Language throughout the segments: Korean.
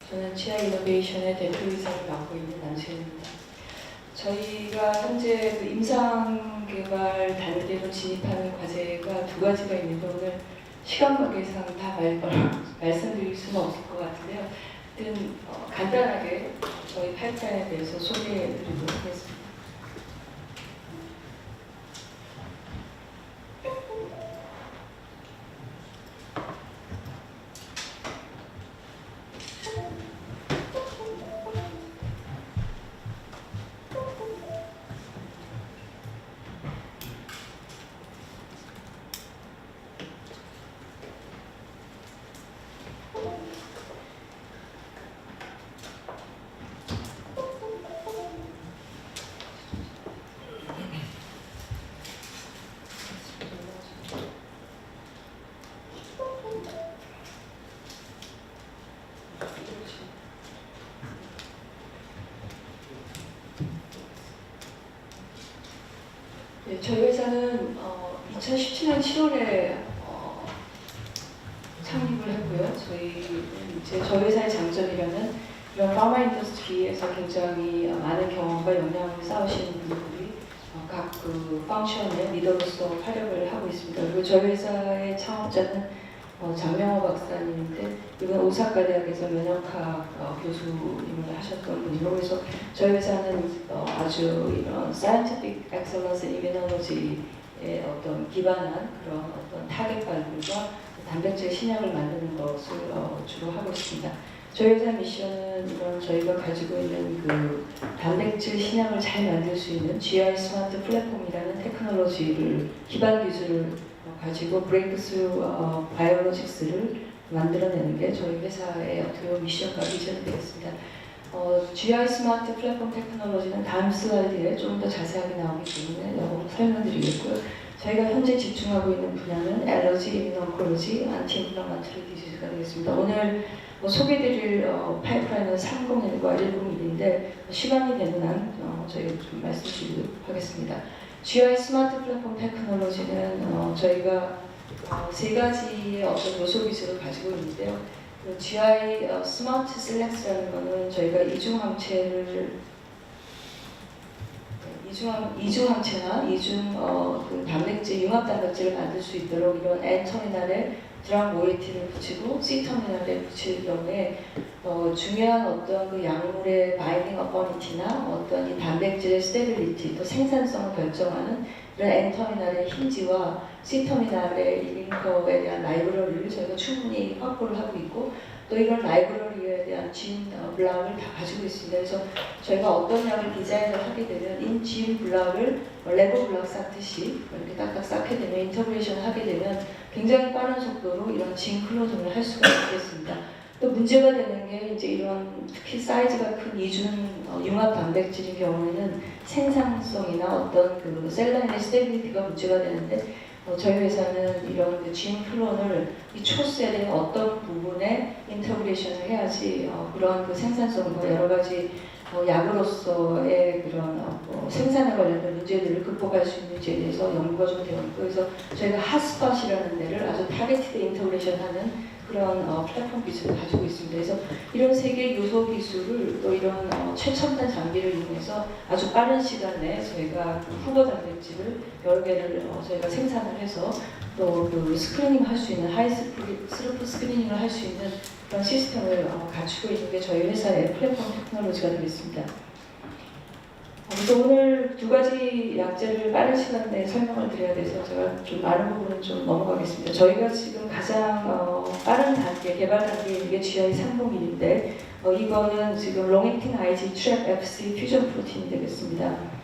저는 치아 이노베이션의 대표이사를 맡고 있는 남수현입니다. 저희가 현재 그 임상 개발 단계로 진입하는 과제가 두 가지가 있는데 오늘 시간 관계상 다 말씀드릴 수는 없을 것 같은데요. 하여튼 간단하게 저희 파이프라인에 대해서 소개해 드리도록 하겠습니다. 네, 저희 회사는 2017년 7월에 창립을 했고요. 저희 회사의 장점이라면 이런 파마 인더스트리에서 굉장히 많은 경험과 역량을 쌓으시는 분들이 각 그 펑션의 리더로서 활약을 하고 있습니다. 그리고 저희 회사의 창업자는 장명호 박사님인데 이번 오사카 대학에서 면역학 교수님을 하셨던 분이고, 그래서 저희 회사는 아주 이런 scientific excellence in immunology에 어떤 기반한 그런 어떤 타겟발들과 단백질 신약을 만드는 것을 주로 하고 있습니다. 저희 회사 미션은 이런 저희가 가지고 있는 그 단백질 신약을 잘 만들 수 있는 GI 스마트 플랫폼이라는 테크놀로지를 기반 기술을 가지고 브레이크스루 바이오로직스를 만들어내는 게 저희 회사의 어떻게 보면 미션과 비전이 되겠습니다. GI 스마트 플랫폼 테크놀로지는 다음 슬라이드에 좀 더 자세하게 나오기 때문에 영어로 설명드리겠고요. 저희가 현재 집중하고 있는 분야는 알러지, 이뮤노온콜로지, 안티인플라마토리 디지즈가 되겠습니다. 오늘 소개드릴 파이프라인은 301과 101인데 시간이 되는 한 저희가 좀 말씀드리도록 하겠습니다. GI 스마트 플랫폼 테크놀로지는 저희가 세 가지의 어떤 요소 기술을 가지고 있는데요. 그 GI 스마트 셀렉스라는 것은 저희가 이중항체나 그 단백질, 융합 단백질을 만들 수 있도록 이런 N터미널에 드랍 모이티를 붙이고 C터미널에 붙일 경우에 중요한 어떤 그 약물의 바이딩 어퍼니티나 어떤 이 단백질의 스테빌리티 또 생산성을 결정하는 이런 N터미널의 힌지와 C터미널의 링커에 대한 라이브러리를 저희가 충분히 확보를 하고 있고, 또 이런 라이브러리에 대한 진 블락을 다 가지고 있습니다. 그래서 저희가 어떤 약을 디자인을 하게 되면 진 블락을 레고 블락 쌓듯이 이렇게 딱딱 쌓게 되면 인터그레이션을 하게 되면 굉장히 빠른 속도로 이런 진 클로징을 할 수가 있겠습니다. 또 문제가 되는 게 이제 이런 특히 사이즈가 큰 이중 융합 단백질인 경우에는 생산성이나 어떤 그 셀라인의 스테빌리티가 문제가 되는데 저희 회사는 이런 그 진 클론을 이 초셀의 어떤 부분에 인터그레이션을 해야지 그런 그 생산성과 여러 가지 약으로서의 그런 생산에 관련된 문제들을 극복할 수 있는지에 대해서 연구가 좀 되어 있고, 그래서 저희가 핫스팟이라는 데를 아주 타겟티드 인터그레이션하는 그런 플랫폼 기술을 가지고 있습니다. 그래서 이런 세 개의 요소 기술을 또 이런 최첨단 장비를 이용해서 아주 빠른 시간 내에 저희가 그 후보 단백질을 여러 개를 저희가 생산을 해서 또 그 스크리닝 할 수 있는 하이스루프 스크리닝을 할 수 있는 그런 시스템을 갖추고 있는 게 저희 회사의 플랫폼 테크놀로지가 되겠습니다. 그래서 오늘 두 가지 약제를 빠른 시간 내에 설명을 드려야 돼서 제가 좀 많은 부분은 좀 넘어가겠습니다. 저희가 지금 가장 빠른 단계, 개발 단계에 있는 게 GI 301인데 이거는 지금 롱액팅 IG 트랩 FC 퓨전 프로틴이 되겠습니다.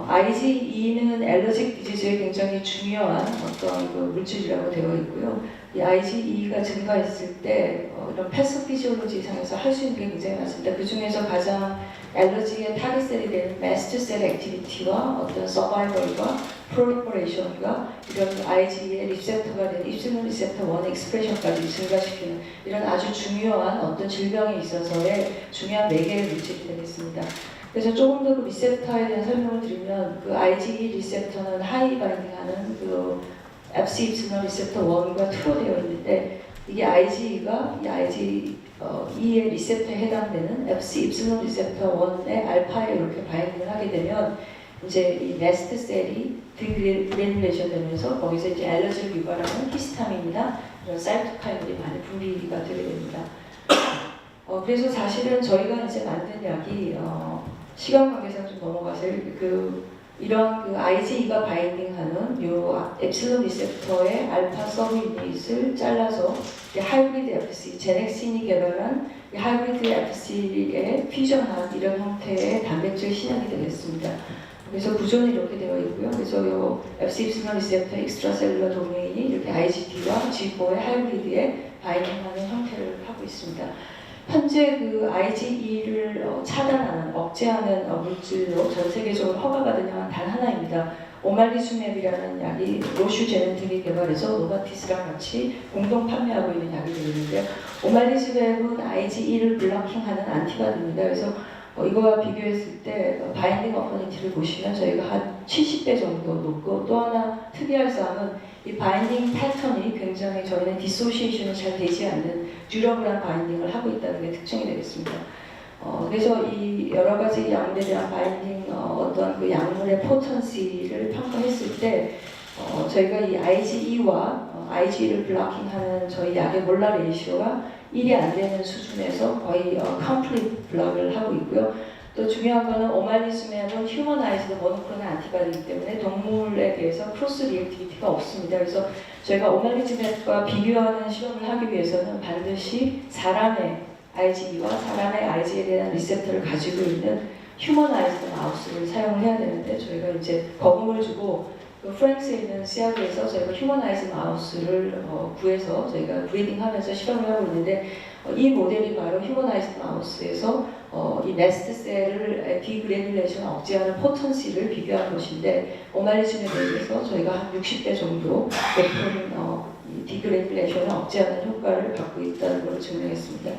IgE는 알러직 디지즈에 굉장히 중요한 어떤 그 물질이라고 되어 있고요. 이 IgE가 증가했을 때 이런 패소피지올로지 상에서 할 수 있는 게 굉장히 많습니다. 그 중에서 가장 알러지의 타깃셀이 되는 마스트셀 액티비티와 어떤 서바이벌과 프롤리퍼레이션과 이런 IgE의 리셉터가 되는 입스는 리셉터 1 익스프레션까지 증가시키는 이런 아주 중요한 어떤 질병에 있어서의 중요한 매개의 물질이 되겠습니다. 그래서 조금 더 그 리셉터에 대한 설명을 드리면 그 IgE 리셉터는 하이 바인딩하는 그 FC 입스널 리셉터 1과 2로 되어 있는데 이게 IgE가 이 E의 리셉터에 해당되는 FC 입실론 리셉터 1의 알파에 이렇게 바인딩을 하게 되면 이제 이 네스트 셀이 디그래듈레이션 되면서 거기서 이제 알러지를 유발하는 히스타민이나 이런 사이토카인들이 많이 분비가 되게 됩니다. 그래서 사실은 저희가 이제 만든 약이 시간 관계상 좀 넘어가서 이런 그 IgE가 바인딩하는 요 엡실론 리셉터의 알파 서브유닛을 잘라서 하이브리드 FC, 제넥신이 개발한 이 하이브리드 FC에 퓨전한 이런 형태의 단백질 신약이 되겠습니다. 그래서 구조는 이렇게 되어 있고요. 그래서 요 FC 입실론 리셉터 익스트라셀룰러 도메인이 이렇게 IgD와 G4의 하이브리드에 바인딩하는 형태를 하고 있습니다. 현재 그 IgE를 차단하는, 억제하는 물질로 전 세계적으로 허가가 된 약은 단 하나입니다. 오말리주맵이라는 약이 로슈 제네틱이 개발해서 노바티스랑 같이 공동 판매하고 있는 약이 되는데요. 오말리주맵은 IgE를 블로킹하는 안티바디입니다. 그래서 이거와 비교했을 때 바인딩 어퍼니티를 보시면 저희가 한 70배 정도 높고, 또 하나 특이할 사항은 이 바인딩 패턴이 굉장히 저희는 디소시에이션이 잘 되지 않는 듀러블한 바인딩을 하고 있다는 게 특징이 되겠습니다. 그래서 이 여러 가지 약물에 대한 바인딩 어떤 그 약물의 포턴시를 평가했을 때 저희가 이 IgE와 IgE를 블로킹하는 저희 약의 몰라 레이시오가 1이 안 되는 수준에서 거의 컴플리트 블록을 하고 있고요. 또 중요한 거는 오말리즘에는 휴머나이즈드 모노크로널 안티바디이기 때문에 동물에 대해서 크로스 리액티비티가 없습니다. 그래서 저희가 오말리즘과 비교하는 실험을 하기 위해서는 반드시 사람의 IgE와 사람의 IgE에 대한 리셉터를 가지고 있는 휴머나이즈드 마우스를 사용을 해야 되는데, 저희가 이제 거금을 주고 그 프랑스에 있는 시아브에서 저희가 휴머나이즈 마우스를 구해서 저희가 브리딩하면서 실험을 하고 있는데, 이 모델이 바로 휴머나이즈 마우스에서 이 네스트 셀을 디그래듈레이션 억제하는 포턴시를 비교한 것인데, 오말리즘에 대해서 저희가 한 60배 정도 높은 디그래듈레이션을 억제하는 효과를 갖고 있다는 걸 증명했습니다.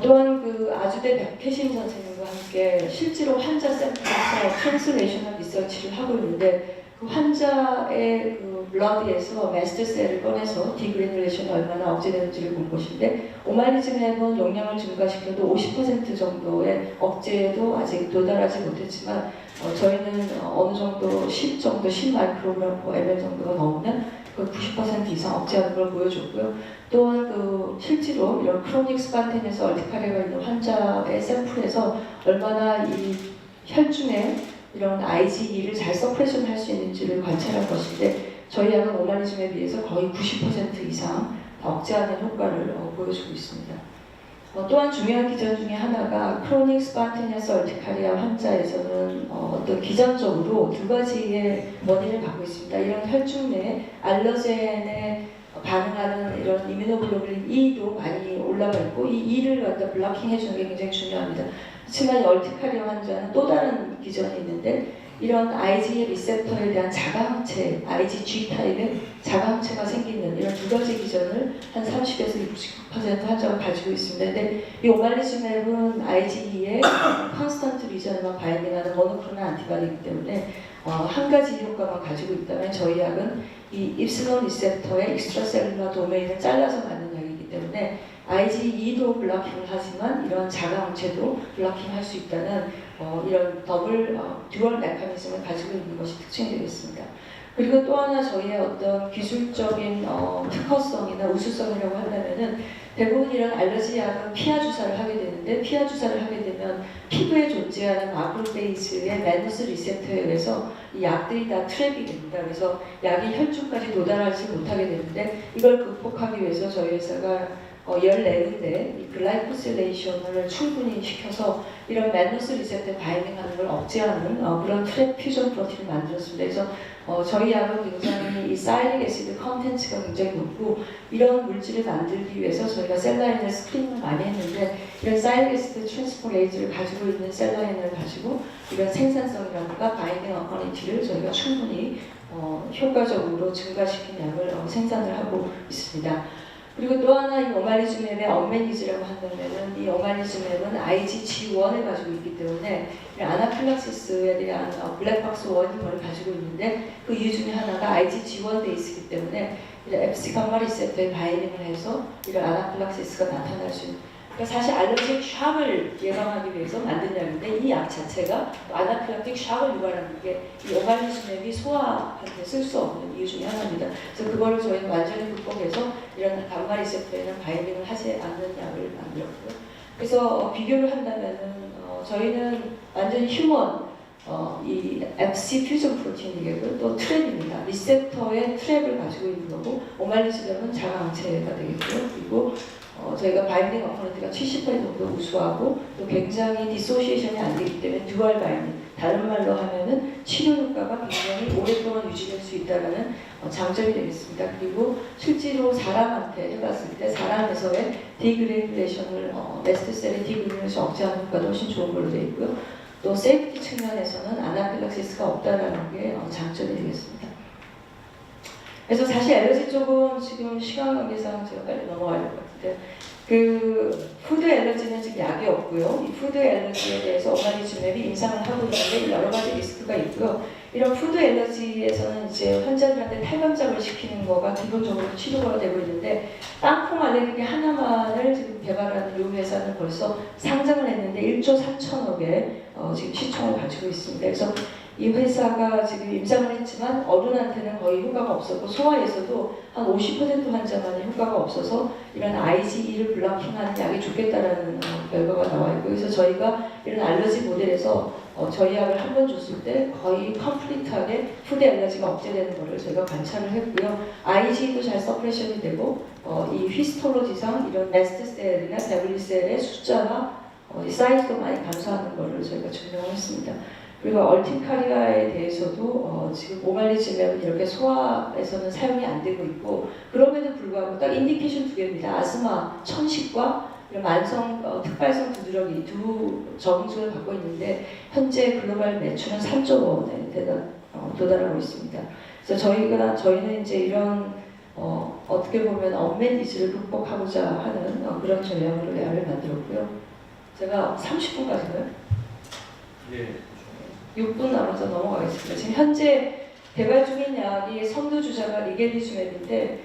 또한 그 아주대 백혜신 선생님과 함께 실제로 환자 샘플에서 트랜슬레이셔널 리서치를 하고 있는데, 그 환자의 그 블러드에서 마스터셀을 꺼내서 디그래듈레이션이 얼마나 억제되는지를 본 것인데, 오말리즘에는 용량을 증가시켜도 50% 정도의 억제에도 아직 도달하지 못했지만 저희는 어느 정도 10 정도 10 마이크로그램 per ml 정도가 넘으면 90% 이상 억제하는 걸 보여줬고요. 또한 그 실제로 이런 크로닉 스판테니어스 얼티카리아가 있는 환자의 샘플에서 얼마나 이 혈중에 이런 IgE를 잘 서프레션 할 수 있는지를 관찰한 것인데, 저희 약은 오말리즘에 비해서 거의 90% 이상 억제하는 효과를 보여주고 있습니다. 또한 중요한 기전 중에 하나가 크로닉 스판테니어스 얼티카리아 환자에서는 어떤 기전적으로 두 가지의 원인을 갖고 있습니다. 이런 혈중 내 알러젠에 반응하는 이런 이뮤노글로불린 E도 많이 올라가 있고, 이 E를 갖다 블로킹 해주는 게 굉장히 중요합니다. 그렇지만 얼티카리아 환자는 또 다른 기전이 있는데, 이런 IgE 리셉터에 대한 자가항체, IgG 타입의 자가항체가 생기는 이런 두 가지 기전을 한 30에서 60% 환자가 가지고 있습니다. 근데 이 오말리즘앱은 IgE의 컨스턴트 리전만 바인딩하는 모노크로널 안티바디이기 때문에 한 가지 효과만 가지고 있다면, 저희 약은 이 입실론 리셉터의 익스트라셀룰러 도메인을 잘라서 만든 약이기 때문에 IgE도 블로킹을 하지만 이런 자가항체도 블로킹할 수 있다는 이런 더블 듀얼 메커니즘을 가지고 있는 것이 특징이 되겠습니다. 그리고 또 하나 저희의 어떤 기술적인 특허성이나 우수성이라고 한다면은, 대부분 이런 알러지 약은 피하 주사를 하게 되는데, 피하 주사를 하게 되면 피부에 존재하는 마크로페이지의 메누스 리셉터에 의해서 이 약들이 다 트랩이 됩니다. 그래서 약이 혈중까지 도달하지 못하게 되는데, 이걸 극복하기 위해서 저희 회사가 14군데 이 글라이코실레이션을 충분히 시켜서 이런 메누스 리셉터에 바인딩하는 걸 억제하는 그런 트랩 퓨전 프로틴을 만들었습니다. 그래서 저희 약은 굉장히 이 사이릭 애시드 컨텐츠가 굉장히 높고, 이런 물질을 만들기 위해서 저희가 셀라인을 스크린을 많이 했는데, 이런 사이릭 애시드 트랜스포레이즈를 가지고 있는 셀라인을 가지고 이런 생산성이라든가 바인딩 어커니티를 저희가 충분히 효과적으로 증가시킨 약을 생산을 하고 있습니다. 그리고 또 하나 이 오말리즘앱의 언메니즈라고 한다면은, 이 오말리즘앱은 IgG1을 가지고 있기 때문에 아나필락시스에 대한 블랙박스 워닝을 가지고 있는데, 그 이유 중에 하나가 IgG1 베이스이기 때문에 이런 FC 감마 리셉터에 바인딩을 해서 이런 아나필락시스가 나타날 수 있는. 그러니까 사실 알러지क 샥을 예방하기 위해서 만든 약인데 이 약 자체가 아나필락틱 샥을 유발하는 게 이 오말리즘앱이 소화한테 쓸 수 없는 이유 중에 하나입니다. 그래서 그거를 저희는 완전히 극복해서 이런 감마 리셉터에는 바인딩을 하지 않는 약을 만들었고요. 그래서 비교를 한다면은 저희는 완전히 휴먼 이 FC 퓨전 프로틴이겠고 또 트랩입니다. 리셉터의 트랩을 가지고 있는 거고 오말리즘은 자가항체가 되겠고요. 그리고 저희가 바인딩 어퍼런트가 70% 정도 우수하고 또 굉장히 디소시에이션이 안 되기 때문에 듀얼 바인딩, 다른 말로 하면은 치료 효과가 굉장히 오랫동안 유지될 수 있다는 장점이 되겠습니다. 그리고 실제로 사람한테 해봤을 때 사람에서의 디그레이레이션을 메스트셀의 디그레이레이션 억제하는 효과도 훨씬 좋은 걸로 되어 있고요. 또 세이프티 측면에서는 아나필락시스가 없다라는 게 장점이 되겠습니다. 그래서 사실 알러지 쪽은 지금 시간 관계상 제가 빨리 넘어가야 될 것 같은데 그 푸드 알러지는 지금 약이 없고요. 이 푸드 알러지에 대해서 오말리즘앱이 임상을 하고 있는데 여러 가지 리스크가 있고요. 이런 푸드 알러지에서는 이제 환자들한테 탈감작을 시키는 거가 기본적으로 치료가 되고 있는데 땅콩 알레르기 하나만을 지금 개발하는 이 회사는 벌써 상장을 했는데 1조 3천억의 지금 시총을 가지고 있습니다. 그래서 이 회사가 지금 임상을 했지만 어른한테는 거의 효과가 없었고 소아에서도 한 50% 환자만이 효과가 없어서 이런 IgE를 블러킹하는 약이 좋겠다라는 결과가 나와 있고 그래서 저희가 이런 알러지 모델에서 저희 약을 한 번 줬을 때 거의 컴플리트하게 푸드 알러지가 억제되는 것을 저희가 관찰을 했고요. IgE도 잘 서프레션이 되고 이 히스톨로지상 이런 메스트셀이나 데블리셀의 숫자나 사이즈도 많이 감소하는 것을 저희가 증명을 했습니다. 그리고 얼티카리아에 대해서도 지금 오말리즘앱은 이렇게 소아에서는 사용이 안 되고 있고 그럼에도 불구하고 딱 인디케이션 두 개입니다. 아스마, 천식과 만성 특발성 두드러기 두 적응증을 갖고 있는데 현재 글로벌 매출은 3조 원에 도달하고 있습니다. 그래서 저희는 이제 이런 어떻게 보면 언맷 니즈를 극복하고자 하는 그런 전략으로 약을 만들었고요. 제가 30분까지는 예. 6분 남아서 넘어가겠습니다. 지금 현재 개발 중인 약이 선두주자가 리겔리즘앱인데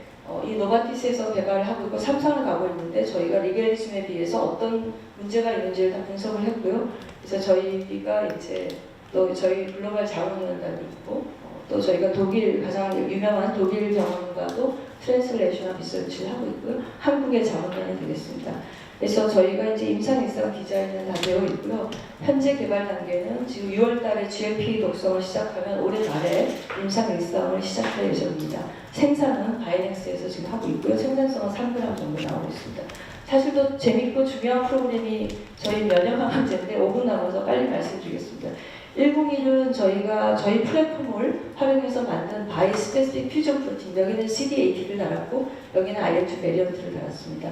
이 노바티스에서 개발을 하고 있고 3상을 가고 있는데 저희가 리겔리즘에 비해서 어떤 문제가 있는지를 다 분석을 했고요. 그래서 저희가 이제 또 저희 글로벌 자문위원단이 있고 또 저희가 독일 가장 유명한 독일 병원과도 트랜슬레이션 리서치를 하고 있고요. 한국의 자문단이 되겠습니다. 그래서 저희가 이제 임상 일상 디자인은 다 되어 있고요. 현재 개발 단계는 지금 6월달에 GLP 독성을 시작하면 올해 말에 임상 일상을 시작할 예정입니다. 생산은 바이넥스에서 지금 하고 있고요. 생산성은 3g 정도 나오고 있습니다. 사실 또 재밌고 중요한 프로그램이 저희 면역항암제인데 5분 남아서 빨리 말씀드리겠습니다. 101은 저희가 저희 플랫폼을 활용해서 만든 바이스페시픽 퓨전 프로틴, 여기는 CD80를 달았고 여기는 IL2 베리언트를 달았습니다.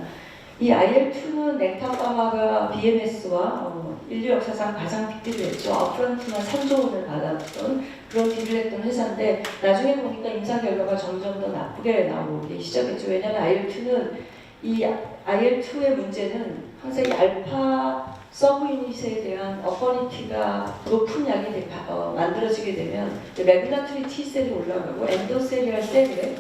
이 IL2는 넥타파마가 BMS와 인류 역사상 가장 빅딜을 했죠. 업프런트만 3조 원을 받았던 그런 딜을 했던 회사인데 나중에 보니까 임상 결과가 점점 더 나쁘게 나오기 시작했죠. 왜냐하면 IL2는 이 IL2의 문제는 항상 이 알파 서브유닛에 대한 어퍼니티가 높은 약이 만들어지게 되면 레귤라토리 T셀이 올라가고 엔도셀이랄 셀에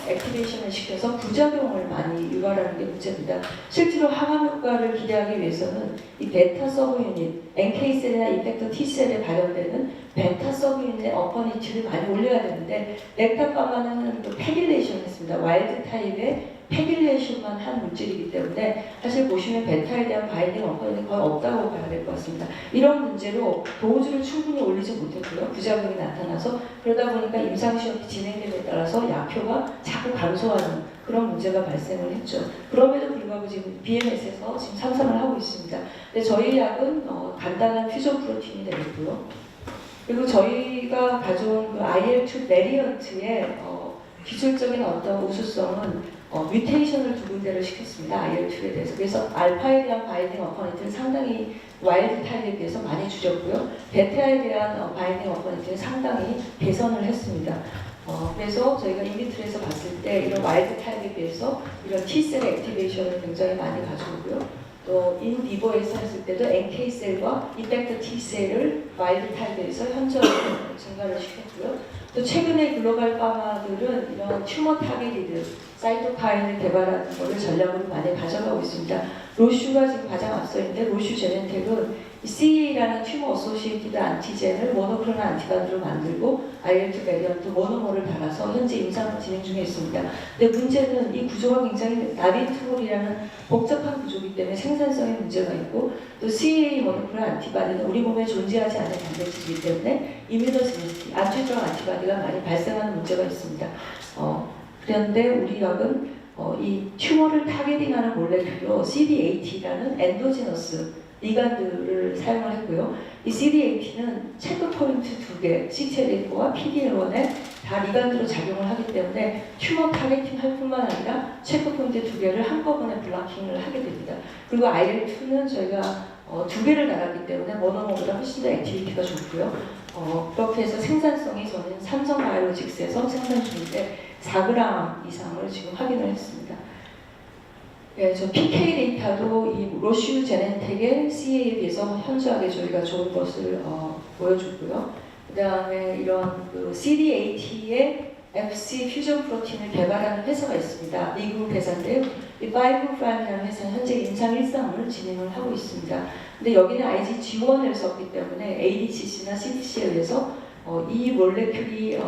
액티베이션을 시켜서 부작용을 많이 유발하는 게 문제입니다. 실제로 항암 효과를 기대하기 위해서는 이 베타 서브유닛, NK셀이나 이펙터 T셀에 발현되는 베타 서브유닛의 어퍼니티를 많이 올려야 되는데 렉타파마는 또 패길레이션을 했습니다. 와일드 타입의 패길레이션만 한 물질이기 때문에 사실 보시면 베타에 대한 바인딩 어퍼니티 거의 없다고 봐야 될 것 같습니다. 이런 문제로 도우즈를 충분히 올리지 못했고요. 부작용이 나타나서 그러다 보니까 임상시험이 진행됨에 따라서 약효가 자꾸 감소하는 그런 문제가 발생을 했죠. 그럼에도 불구하고 지금 BMS에서 지금 상상을 하고 있습니다. 근데 저희 약은 간단한 퓨전 프로틴이 되겠고요. 그리고 저희가 가져온 그 IL2 베리언트의 기술적인 어떤 우수성은 뮤테이션을 두 군데를 시켰습니다. IL2에 대해서. 그래서 알파에 대한 바인딩 어퍼니티는 상당히 와일드 타입에 비해서 많이 줄였고요. 베타에 대한 바인딩 어퍼니티는 상당히 개선을 했습니다. 그래서 저희가 인비트로에서 봤을 때 이런 와일드 타입에 비해서 이런 T셀 액티베이션을 굉장히 많이 가져오고요. 또 인비버에서 했을 때도 NK셀과 이펙터 T셀을 와일드 타입에서 현저하게 증가를 시켰고요. 또 최근에 글로벌 파마들은 이런 튜머 타겟이드 사이토카인을 개발하는 것을 전략으로 많이 가져가고 있습니다. 로슈가 지금 가장 앞서 있는데 로슈 제넨텍은 CEA라는 튜머 어소시에이티드 안티젠을 모노클로널 안티바디로 만들고 IL-2 베리언트 모노머를 달아서 현재 임상 진행 중에 있습니다. 근데 문제는 이 구조가 굉장히 나비트롤이라는 복잡한 구조이기 때문에 생산성에 문제가 있고 또 CEA 모노클로널 안티바디는 우리 몸에 존재하지 않는 단백질이기 때문에 이뮤노제니티, 안티드러그 안티바디가 많이 발생하는 문제가 있습니다. 그런데 우리 약은 이 튜머를 타겟팅하는 몰레큘로 CD80라는 엔도지너스 리간드를 사용을 했고요. 이 CD80는 체크 포인트 2개, CTLA4와 PD-L1에 다 리간드로 작용을 하기 때문에 튜머 타겟팅 할 뿐만 아니라 체크 포인트 2개를 한꺼번에 블락킹을 하게 됩니다. 그리고 IL-2는 저희가 2개를 달았기 때문에 모노모보다 훨씬 더 액티비티가 좋고요. 그렇게 해서 생산성이 저는 삼성바이오로직스에서 생산 중인데 4g 이상을 지금 확인을 했습니다. 예, 저 PK 데이터도 이 로슈 제넨텍의 CA에 비해서 현저하게 저희가 좋은 것을 보여주고요. 그 다음에 이런 그 CD80의 FC 퓨전 프로틴을 개발하는 회사가 있습니다. 미국 회사인데요. 이 파이브프라임이라는 회사는 현재 임상 1상을 진행을 하고 있습니다. 근데 여기는 IgG1을 썼기 때문에 ADCC나 CDC에 의해서 이 몰레큘이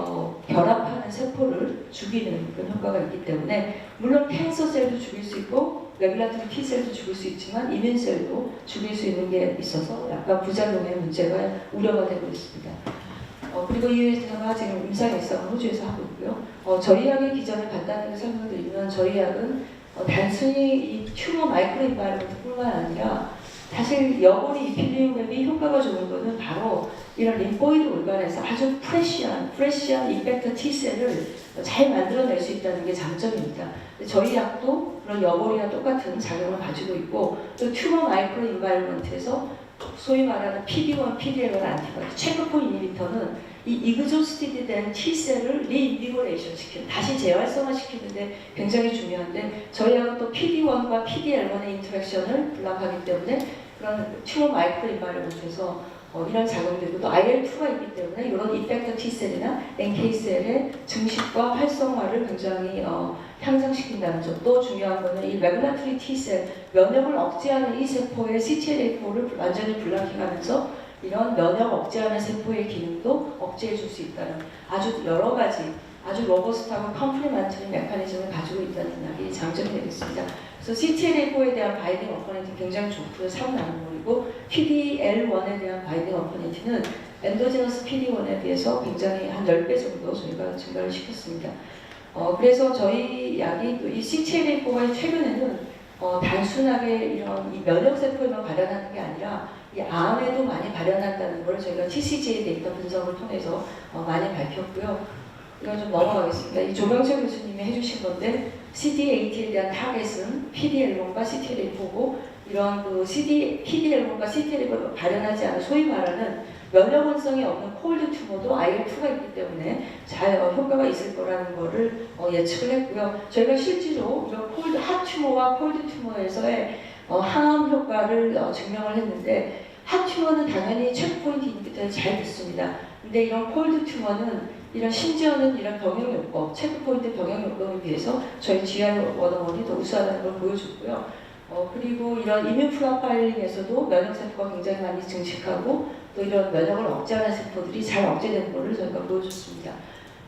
결합하는 세포를 죽이는 그런 효과가 있기 때문에 물론 캔서셀도 죽일 수 있고 레귤라토리 T셀도 죽일 수 있지만 이민셀도 죽일 수 있는 게 있어서 약간 부작용의 문제가 우려가 되고 있습니다. 그리고 이 회사가 지금 임상 1상을 호주에서 하고 있고요. 저희 약의 기전을 간단하게 설명드리면 저희 약은 단순히 이 튜머 마이크로 인바이러먼트뿐만 아니라 사실 여벌이 이필리움앱이 효과가 좋은 거는 바로 이런 림포이드 organ에서 아주 프레시한 이펙터 T셀을 잘 만들어낼 수 있다는 게 장점입니다. 저희 약도 그런 여벌이와 똑같은 작용을 가지고 있고 또 튜머 마이크로 인바이러먼트에서 소위 말하는 PD-1, PD-L1 안티바디, 체크포 이니비터는 이 이그조스티드 된 T셀을 리인비고레이션 시키는, 다시 재활성화 시키는데 굉장히 중요한데 저희 약은 또 PD-1과 PD-L1의 인터랙션을 블락하기 때문에 그런 튜머 마이크로 인바이러먼트에서 이런 작용들이 또 IL-2가 있기 때문에 이런 이펙터 T셀이나 NK셀의 증식과 활성화를 굉장히 향상시킨다는 점. 또 중요한 거는 이 레귤라토리 T셀, 면역을 억제하는 이 세포의 CTLA4를 완전히 블락킹하면서 이런 면역 억제하는 세포의 기능도 억제해 줄 수 있다는 아주 여러 가지 아주 로버스트하고 컴플리멘터리 메커니즘을 가지고 있다는 약이 장점이 되겠습니다. 그래서 CTLA4에 대한 바이딩 어퍼니티 굉장히 좋고요. 3나노몰이고 PD-L1에 대한 바이딩 어퍼니티는 엔도지너스 PD-1에 비해서 굉장히 한 10배 정도 저희가 증가를 시켰습니다. 그래서 저희 약이 또 이 CTLA4가 최근에는 단순하게 이런 이 면역세포에만 발현하는 게 아니라 이 암에도 많이 발현한다는 걸 저희가 TCGA 데이터 분석을 통해서 많이 밝혔고요. 이건 좀 넘어가겠습니다. 이 조병철 교수님이 해주신 건데 CD80에 대한 타겟은 PD-L1과 CTLA4고 이런 그 PD-L1과 CTLA4를 발현하지 않은 소위 말하는 면역원성이 없는 콜드 튜머도 IL-2가 있기 때문에 잘 효과가 있을 거라는 거를 예측을 했고요. 저희가 실제로 이런 핫 튜머와 콜드 튜머에서의 항암 효과를 증명을 했는데 핫 튜머는 당연히 체크포인트 인히비터에 잘 붙습니다. 근데 이런 콜드 튜머는 심지어는 이런 병용요법, 체크포인트 병용요법에 비해서 저희 GR101이 더 우수하다는 걸 보여줬고요. 그리고 이런 이뮤 프로파일링에서도 면역세포가 굉장히 많이 증식하고 또 이런 면역을 억제하는 세포들이 잘 억제되는 것을 저희가 보여줬습니다.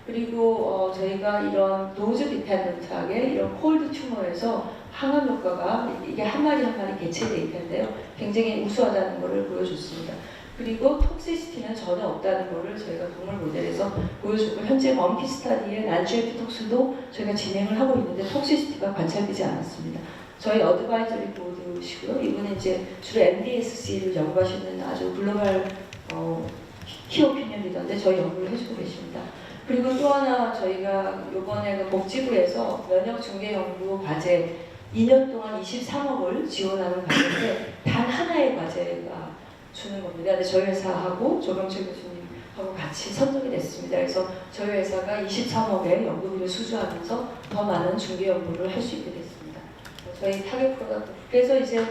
그리고 저희가 이런 도즈 디펜던트하게 이런 콜드 튜머에서 항암 효과가 이게 한 마리 한 마리 개체되어 있는데요. 굉장히 우수하다는 것을 보여줬습니다. 그리고 톡시시티는 전혀 없다는 것을 저희가 동물 모델에서 보여주고 현재 먼키 스타디의 난주에피 톡스도 저희가 진행을 하고 있는데 톡시시티가 관찰되지 않았습니다. 저희 어드바이저리 보드시고요. 이분은 이제 주로 MDSC를 연구하시는 아주 글로벌 키오피니언 리더인데 저희 연구를 해주고 계십니다. 그리고 또 하나 저희가 이번에 그 복지부에서 면역 중계 연구 과제 2년 동안 23억을 지원하는 과제인데 단 하나의 과제가 주는 겁니다. 근데 저희 회사하고 조병철 교수님하고 같이 선정이 됐습니다. 그래서 저희 회사가 23억의 연구비를 수주하면서 더 많은 중개 연구를 할 수 있게 됐습니다. 저희 타겟 프로덕트. 그래서 이제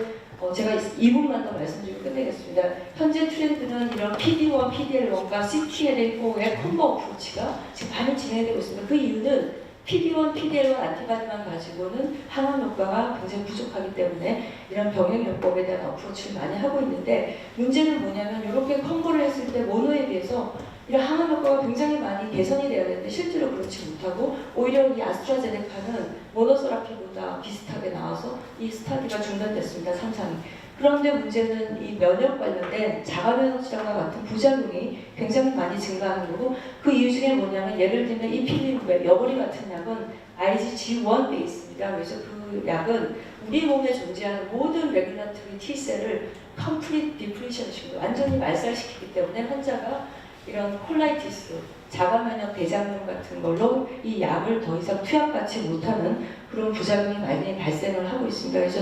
제가 이 부분만 더 말씀드리고 끝내겠습니다. 현재 트렌드는 이런 PD1, PDL1과 CTLA4의 콤보 어프로치가 지금 많이 진행되고 있습니다. 그 이유는 PD1, PDL1 안티바디만 가지고는 항암 효과가 굉장히 부족하기 때문에 이런 병행요법에 대한 어프로치를 많이 하고 있는데, 문제는 뭐냐면 이렇게 콤보를 했을 때 모노에 비해서 이런 항암 효과가 굉장히 많이 개선이 되어야 되는데 실제로 그렇지 못하고 오히려 이 아스트라제네카는 모노세라피보다 비슷하게 나와서 이 스타디가 중단됐습니다. 3상이. 그런데 문제는 이 면역 관련된 자가면역 질환과 같은 부작용이 굉장히 많이 증가하는 거고, 그 이유 중에 뭐냐면 예를 들면 이필리루베, 여보리 같은 약은 IgG1 베이스입니다. 그래서 그 약은 우리 몸에 존재하는 모든 레귤라토리 T셀을 컴플리트 디플리션식으로 완전히 말살시키기 때문에 환자가 이런 콜라이티스, 자가면역 대장염 같은 걸로 이 약을 더 이상 투약받지 못하는 그런 부작용이 많이 발생을 하고 있습니다. 그래서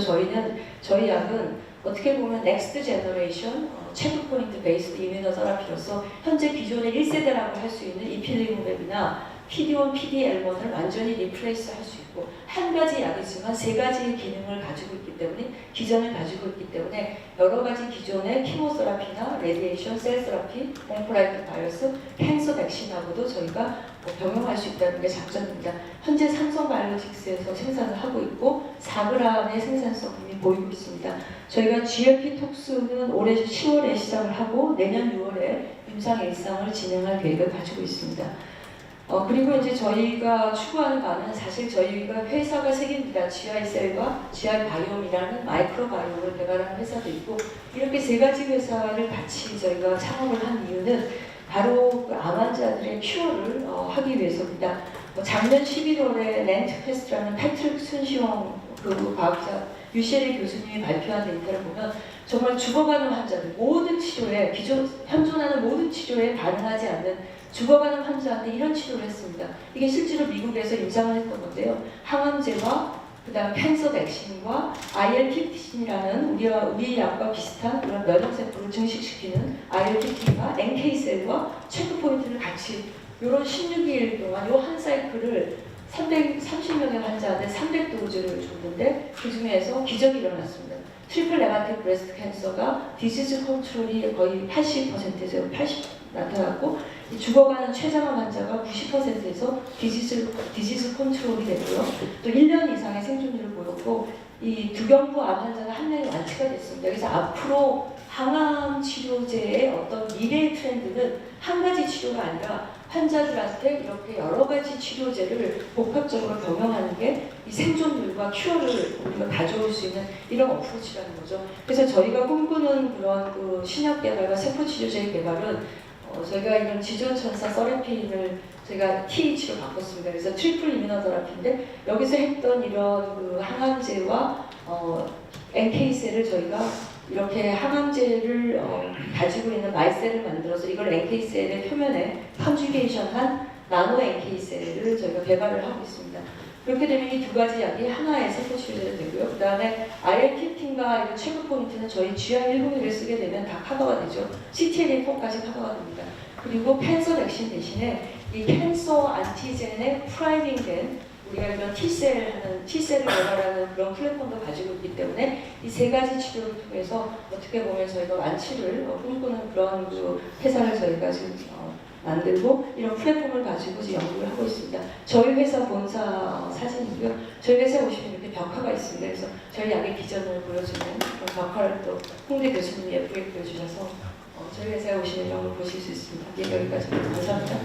저희 약은 어떻게 보면 넥스트 제너레이션 체크포인트 베이스드 이뮤노테라피로서 현재 기존의 1세대라고 할 수 있는 이필리무맵이나 PD1, PDL1을 완전히 리플레이스 할 수 있고, 한 가지 약이지만 세 가지의 기능을 가지고 있기 때문에, 기전을 가지고 있기 때문에 여러 가지 기존의 키모세라피나 레디에이션, 셀 세라피, 온코라이트 바이러스, 캔서 백신하고도 저희가 병용할 수 있다는 게 장점입니다. 현재 삼성바이오로직스에서 생산을 하고 있고 4g의 생산성이 보이고 있습니다. 저희가 GLP 톡스는 올해 10월에 시작을 하고 내년 6월에 임상 일상을 진행할 계획을 가지고 있습니다. 그리고 이제 저희가 추구하는 바는 사실 저희가 회사가 세 개입니다. GI셀과 GI바이옴이라는 마이크로바이옴을 개발하는 회사도 있고, 이렇게 세 가지 회사를 같이 저희가 창업을 한 이유는 바로 그 암 환자들의 큐어를 하기 위해서입니다. 작년 11월에 렌트페스트라는 패트릭 순시용 그 과학자 UCLA 교수님이 발표한 데이터를 보면 정말 죽어가는 환자들, 모든 치료에 현존하는 모든 치료에 반응하지 않는 죽어가는 환자한테 이런 치료를 했습니다. 이게 실제로 미국에서 임상을 했던 건데요. 항암제와 그다음 캔서 백신과 IL-15이라는 우리 약과 비슷한 그런 면역세포를 증식시키는 IL-15가 NK셀과 체크포인트를 같이 이런 16일 동안 이 한 사이클을 330명의 환자한테 300도즈를 줬는데 그 중에서 기적이 일어났습니다. 트리플 네가티브 브레스트 캔서가 디지즈 컨트롤이 거의 80%에서 80 나타났고, 죽어가는 췌장암 환자가 90%에서 디지즈 컨트롤이 됐고요. 또 1년 이상의 생존율을 보였고, 이 두경부 암 환자가 한 명이 완치가 됐습니다. 그래서 앞으로 항암 치료제의 어떤 미래의 트렌드는 한 가지 치료가 아니라 환자들한테 이렇게 여러 가지 치료제를 복합적으로 병용하는 게 이 생존율과 큐어를 우리가 가져올 수 있는 이런 어프로치라는 거죠. 그래서 저희가 꿈꾸는 그런 그 신약 개발과 세포 치료제 개발은 저희가 이런 지존천사 서레핀을 저희가 TH로 바꿨습니다. 그래서 트리플 이뮤노테라피인데 여기서 했던 이런 그 항암제와 NK셀을 저희가 이렇게 항암제를 가지고 있는 마이셀을 만들어서 이걸 NK셀의 표면에 컨주게이션한 나노 NK셀을 저희가 개발을 하고 있습니다. 그렇게 되면 이 두 가지 약이 하나의 세포 치료제가 되고요. 그 다음에 IL-15과 이런 체크 포인트는 저희 GR101을 쓰게 되면 다 커버가 되죠. CTLA4까지 커버가 됩니다. 그리고 캔서 백신 대신에 이 캔서 안티젠에 프라이밍된 우리가 이런 T셀을 개발하는 그런 플랫폼도 가지고 있기 때문에 이 세 가지 치료를 통해서 어떻게 보면 저희가 완치를 꿈꾸는 그런 그 회사를 저희가 지금 만들고 이런 플랫폼을 가지고 지금 연구를 하고 있습니다. 저희 회사 본사 사진이고요. 저희 회사에 오시면 이렇게 벽화가 있습니다. 그래서 저희 약의 비전을 보여주는 그런 벽화를 또 홍대 교수님이 예쁘게 보여주셔서 저희 회사에 오시면 이런 걸 보실 수 있습니다. 예, 여기까지입니다. 감사합니다.